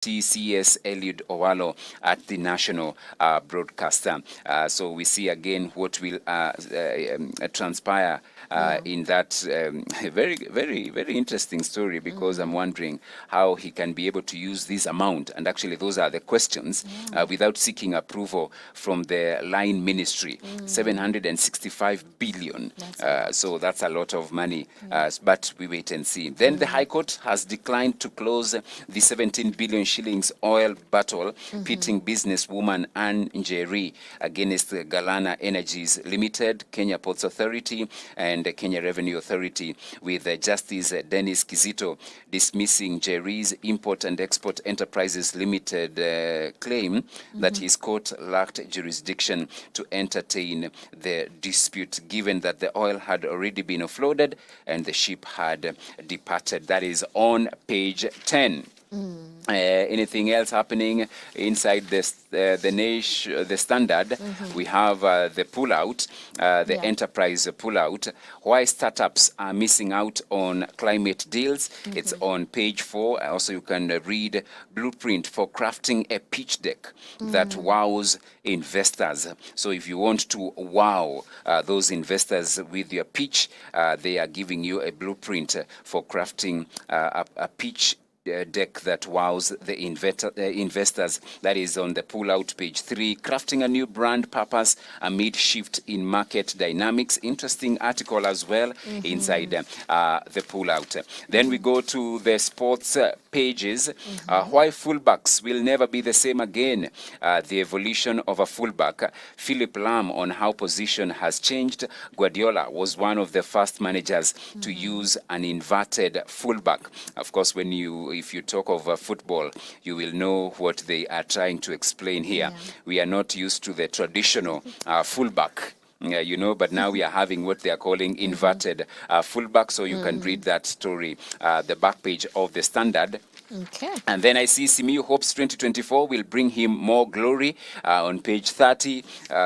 TCS Eliud Owalo at the national broadcaster. So we see again what will transpire in that very, very, very interesting story, because I'm wondering how he can be able to use this amount. And actually, those are the questions without seeking approval from the line ministry. 765 billion. So that's a lot of money. But we wait and see. Then the High Court has declined to close the 17 billion shillings oil battle pitting businesswoman Anne Njeri against Galana Energies Limited, Kenya Ports Authority, and the Kenya Revenue Authority, with Justice Dennis Kizito dismissing Njeri's Import and Export Enterprises Limited claim that his court lacked jurisdiction to entertain the dispute, given that the oil had already been offloaded and the ship had departed. That is on page 10. Anything else happening inside the Standard? We have the pullout, enterprise pullout. Why startups are missing out on climate deals. It's on page 4. Also, you can read blueprint for crafting a pitch deck that wows investors. So if you want to wow those investors with your pitch, they are giving you a blueprint for crafting a pitch deck that wows the investors. That is on the pullout, page 3. Crafting a new brand purpose amid shift in market dynamics. Interesting article as well inside the pullout. Then we go to the sports pages. Why fullbacks will never be the same again. The evolution of a fullback. Philip Lam on how position has changed. Guardiola was one of the first managers to use an inverted fullback. Of course, if you talk of football, you will know what they are trying to explain here. We are not used to the traditional fullback. But now we are having what they are calling inverted fullback. So you can read that story, the back page of the Standard. Okay. And then I see Simiyu hopes 2024 will bring him more glory on page 30.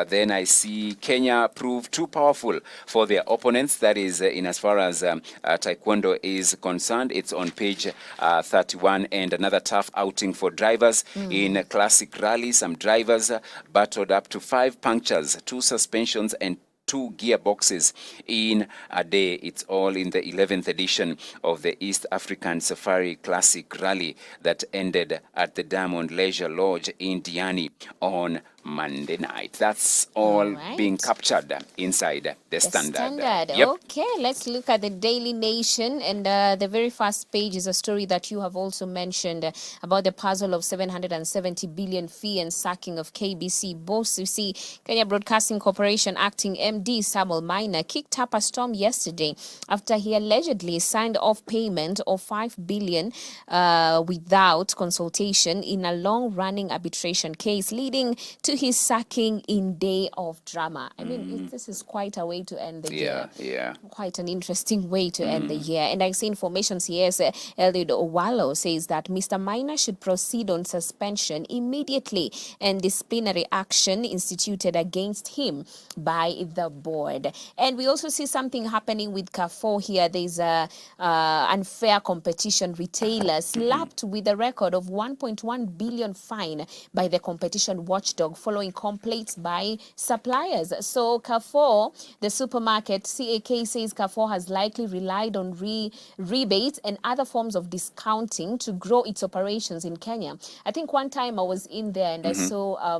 Then I see Kenya prove too powerful for their opponents. That is in as far as taekwondo is concerned. It's on page 31. And another tough outing for drivers in classic rally. Some drivers battled up to 5 punctures, 2 suspensions, and 2 gearboxes in a day. It's all in the 11th edition of the East African Safari Classic Rally that ended at the Diamond Leisure Lodge in Diani on Monday night. That's all being captured inside the Standard. Yep. Okay, let's look at the Daily Nation. And the very first page is a story that you have also mentioned about the puzzle of 770 billion fee and sacking of KBC boss. You see, Kenya Broadcasting Corporation acting MD Samuel Maina kicked up a storm yesterday after he allegedly signed off payment of 5 billion without consultation in a long-running arbitration case, leading to his sacking in day of drama. I mean, this is quite a way to end the year. Yeah. Quite an interesting way to end the year. And I see information here. Eliud Owalo says that Mr. Maina should proceed on suspension immediately and disciplinary action instituted against him by the board. And we also see something happening with Carrefour here. There's a unfair competition retailer slapped with a record of 1.1 billion fine by the competition watchdog following complaints by suppliers. So Carrefour, the supermarket, CAK says Carrefour has likely relied on rebates and other forms of discounting to grow its operations in Kenya. I think one time I was in there and I saw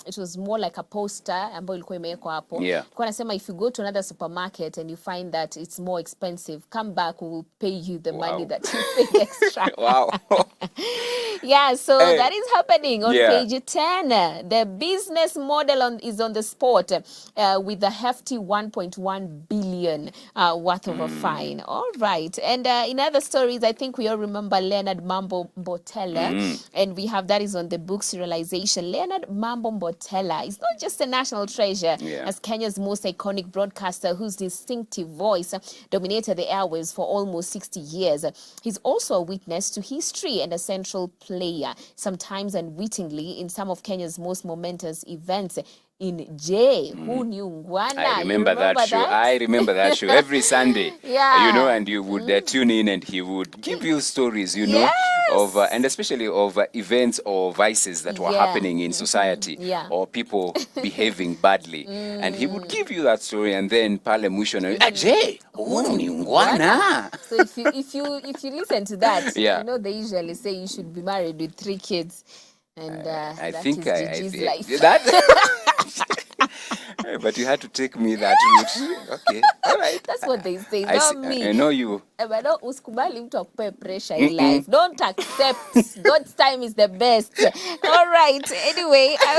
it was more like a poster ambayo ilikuwa imewekwa hapo. Kwa nasema if you go to another supermarket and you find that it's more expensive, come back, we will pay you the money that you pay extra. So that is happening on page 10. The business model is on the spot with a hefty 1.1 billion worth of a fine. All right. And in other stories, I think we all remember Leonard Mambo Mbotela, and we have that is on the book serialization. Leonard Mambo Mbotela is not just a national treasure as Kenya's most iconic broadcaster whose distinctive voice dominated the airwaves for almost 60 years. He's also a witness to history and a central player, sometimes unwittingly, in some of Kenya's most momentous events, in J. Who knew Ngwana? I remember, You remember that show. I remember that show every Sunday. Yeah. You know, and you would tune in, and he would give you stories, you know, of and especially of events or vices that were happening in society, or people behaving badly, and he would give you that story, and then pale mwisho na Jay, huu ni Ngwana. So if you listen to that, Yeah. you know they usually say you should be married with 3 kids, and I that think is Gigi's life. That. But you had to take me that route. Okay, all right. That's what they say, not me. I know you. But don't usikubali mtu akupe pressure in life. Don't accept. God's time is the best. All right. Anyway, I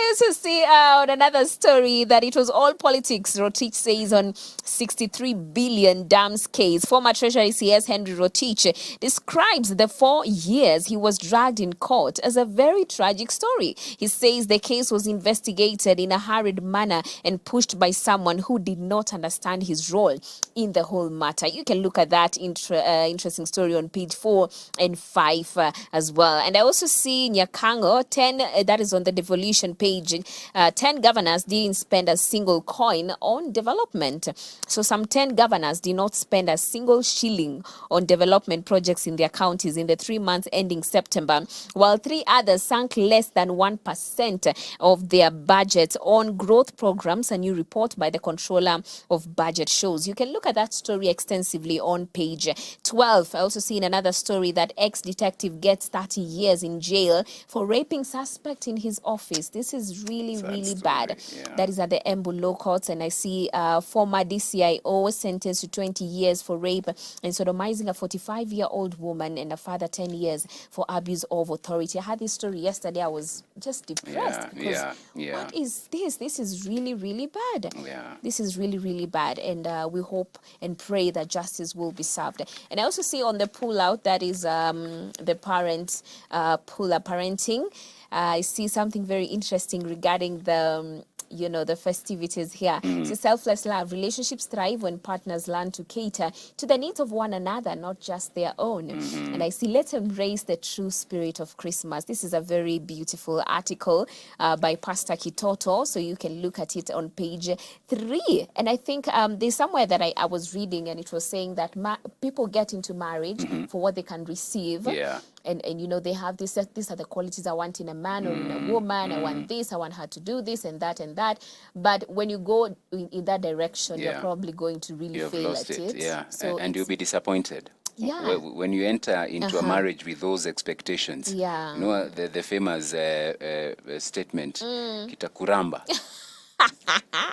also see on another story that it was all politics. Rotich says on 63 billion dams case. Former Treasury CS Henry Rotich describes the 4 years he was dragged in court as a very tragic story. He says the case was investigated in a hurried manner and pushed by someone who did not understand his role in the whole matter. You can look at that interesting story on page 4 and 5 as well. And I also see Nyakango 10, that is on the devolution page. 10 governors didn't spend a single coin on development. So some 10 governors did not spend a single shilling on development projects in their counties in the 3 months ending September, while 3 others sank less than 1% of their budget on growth programs. A new report by the Controller of Budget shows. You can look at that story extensively on page 12. I also see in another story that ex-detective gets 30 years in jail for raping suspect in his office. This is really bad. Yeah. That is at the Embu Law Courts. And I see former DCIO sentenced to 20 years for rape and sodomizing a 45-year-old woman, and a further 10 years for abuse of authority. I had this story yesterday. I was just depressed because what is this? This is really bad. Yeah. This is really bad, and we hope and pray that justice will be served. And I also see on the pullout, that is the parents pull-up parenting. I see something very interesting regarding the the festivities here. So selfless love. Relationships thrive when partners learn to cater to the needs of one another, not just their own. And I see, let's embrace the true spirit of Christmas. This is a very beautiful article by Pastor Kitoto. So you can look at it on page 3. And I think there's somewhere that I was reading, and it was saying that people get into marriage for what they can receive. Yeah. And they have these are the qualities I want in a man or in a woman. I want this, I want her to do this and that and that. But when you go in that direction, you're probably going to really fail at it. Yeah, so and you'll be disappointed. Yeah. When you enter into a marriage with those expectations. Yeah. You know, the famous statement, kitakuramba.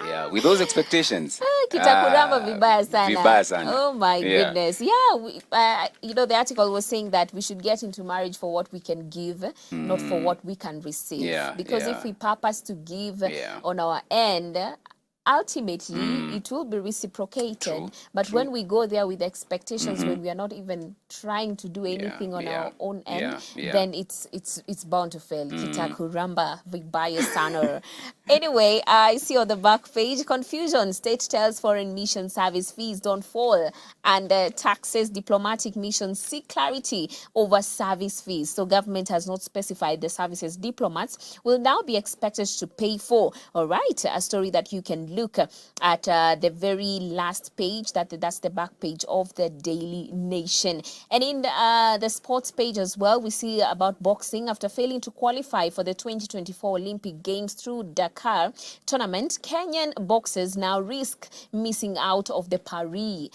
Yeah, with those expectations. Kitakuramba vibaya sana. Vibaya sana. Oh my goodness. Yeah, the article was saying that we should get into marriage for what we can give, not for what we can receive. Yeah, because if we purpose to give on our end, ultimately it will be reciprocated. True. But when we go there with expectations, when we are not even trying to do anything on our own end, then it's bound to fail. Kitakuramba vibaya sana. Anyway, I see on the back page, confusion. State tells foreign mission service fees don't fall, and taxes diplomatic missions seek clarity over service fees. So government has not specified the services diplomats will now be expected to pay for. All right, a story that you can look at the very last page. That's the back page of the Daily Nation. And in the sports page as well, we see about boxing. After failing to qualify for the 2024 Olympic Games through Dakar tournament, Kenyan boxers now risk missing out of the Paris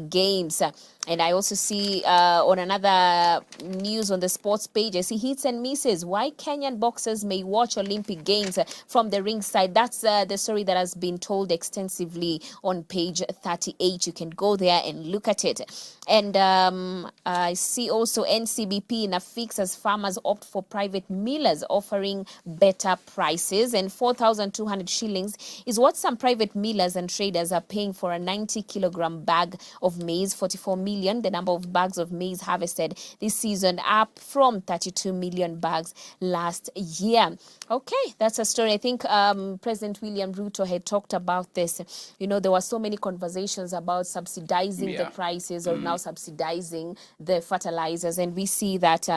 Games. And I also see on another news on the sports page, I see hits and misses. Why Kenyan boxers may watch Olympic Games from the ringside. That's the story that has been told extensively on page 38. You can go there and look at it. And I see also NCBP in a fix as farmers opt for private millers offering better prices. And 4,200 shillings is what some private millers and traders are paying for a 90-kilogram bag of maize. 44 million, the number of bags of maize harvested this season, up from 32 million bags last year. Okay, that's a story. I think President William Ruto had talked about this. There were so many conversations about subsidizing the prices, or now now subsidizing the fertilizers, and we see that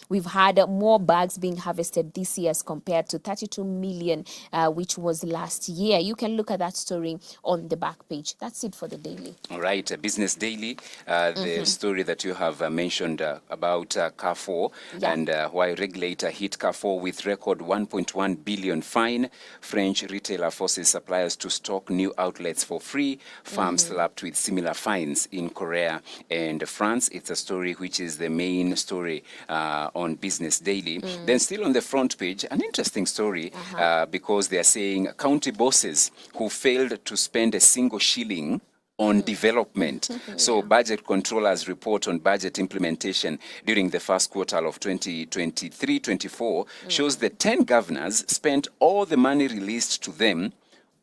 we've had more bags being harvested this year as compared to 32 million, which was last year. You can look at that story on the back page. That's it for the daily. All right, Business Daily, the story that you have mentioned about Carrefour and why regulator hit Carrefour with record 1.1 billion fine. French retailer forces suppliers to stock new outlets for free. Farms slapped with similar fines in Korea and France. It's a story which is the main story on Business Daily. Then still on the front page, an interesting story because they are saying county bosses who failed to spend a single shilling on development. So budget controllers report on budget implementation during the first quarter of 2023-24 shows that 10 governors spent all the money released to them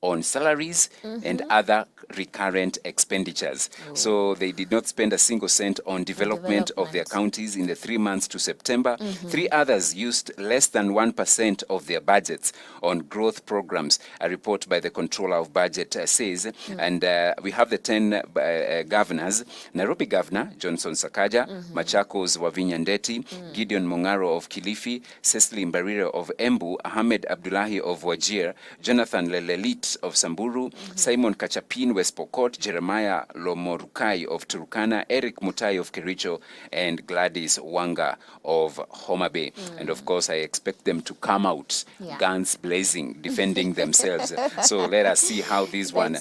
on salaries and other recurrent expenditures. So they did not spend a single cent on development of their counties in the 3 months to September. 3 others used less than 1% of their budgets on growth programs, a report by the Controller of Budget says. And we have the 10 governors: Nairobi Governor Johnson Sakaja, Machakos Wavinya Ndeti, Gideon Mongaro of Kilifi, Cecily Mbarire of Embu, Ahmed Abdullahi of Wajir, Jonathan Lelelit of Samburu, Simon Kachapin West Pokot, Jeremiah Lomorukai of Turkana, Eric Mutai of Kericho, and Gladys Wanga of Homa Bay. And of course, I expect them to come out guns blazing, defending themselves. So let us see how this one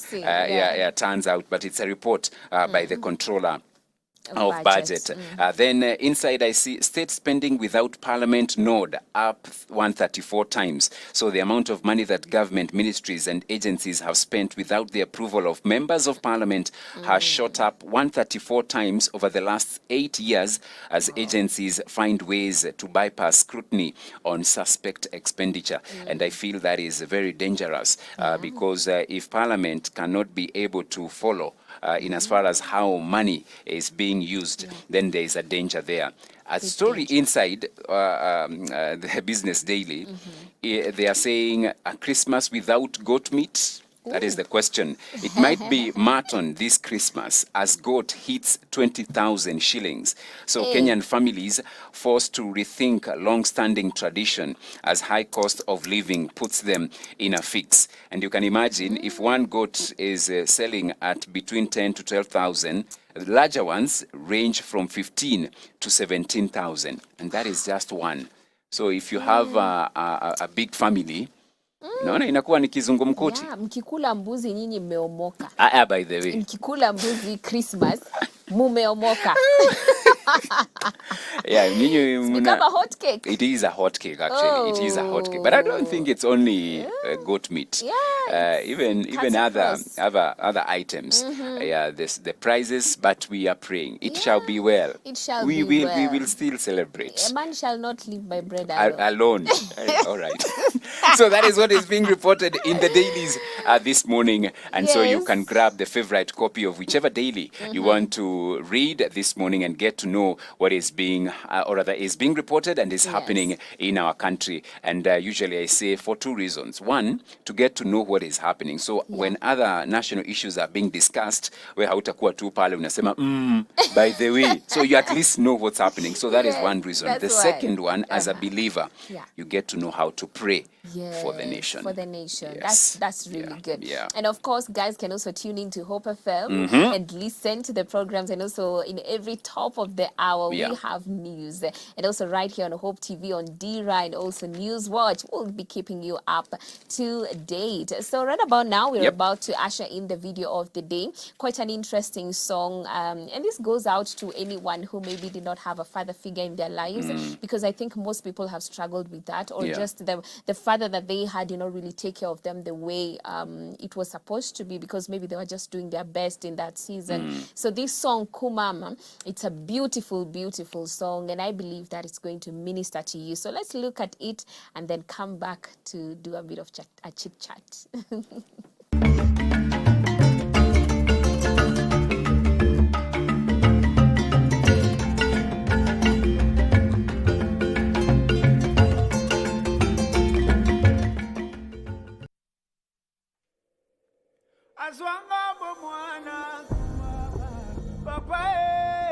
turns out. But it's a report by the Controller of budget. Then inside I see state spending without parliament node up 134 times. So the amount of money that government ministries and agencies have spent without the approval of members of parliament has shot up 134 times over the last 8 years as agencies find ways to bypass scrutiny on suspect expenditure. And I feel that is very dangerous because if parliament cannot be able to follow in as far as how money is being used, then there is a danger there. A story inside the Business Daily, they are saying a Christmas without goat meat. That is the question. It might be mutton this Christmas as goat hits 20,000 shillings. So Kenyan families forced to rethink a long-standing tradition as high cost of living puts them in a fix. And you can imagine if one goat is selling at between 10 to 12,000, larger ones range from 15 to 17,000. And that is just one. So if you have a big family, naona inakuwa ni kizungumkuti. Mkikula mbuzi nyinyi mmeomoka. By the way. Mkikula mbuzi Christmas mumeomoka. It's become a hot cake. It is a hot cake, actually. It is a hot cake. But I don't think it's only goat meat. Even other items. The prizes, but we are praying. It shall be well. It shall be well. We will still celebrate. A man shall not live by bread alone. All right. So that is what is being reported in the dailies this morning. And so you can grab the favorite copy of whichever daily you want to read this morning and get to know what is being, or rather is being reported and is happening in our country. And usually I say for 2 reasons. One, to get to know what is happening. So when other national issues are being discussed, where hautakuwa tu pale unasema, by the way, so you at least know what's happening. So that is one reason. The second one, as a believer, you get to know how to pray for the nation. For the nation. Yes. That's really good. Yeah. And of course, guys can also tune in to Hope FM and listen to the programs. And also in every top of the hour, we have news. And also right here on Hope TV on DRA and also News Watch, we'll be keeping you up to date. So right about now, we're about to usher in the video of the day. Quite an interesting song. And this goes out to anyone who maybe did not have a father figure in their lives, because I think most people have struggled with that, or just the father that they had did not really take care of them the way it was supposed to be, because maybe they were just doing their best in that season. So this song, Kumama, it's a beautiful, beautiful song, and I believe that it's going to minister to you. So let's look at it and then come back to do a bit of a chit chat. Papa,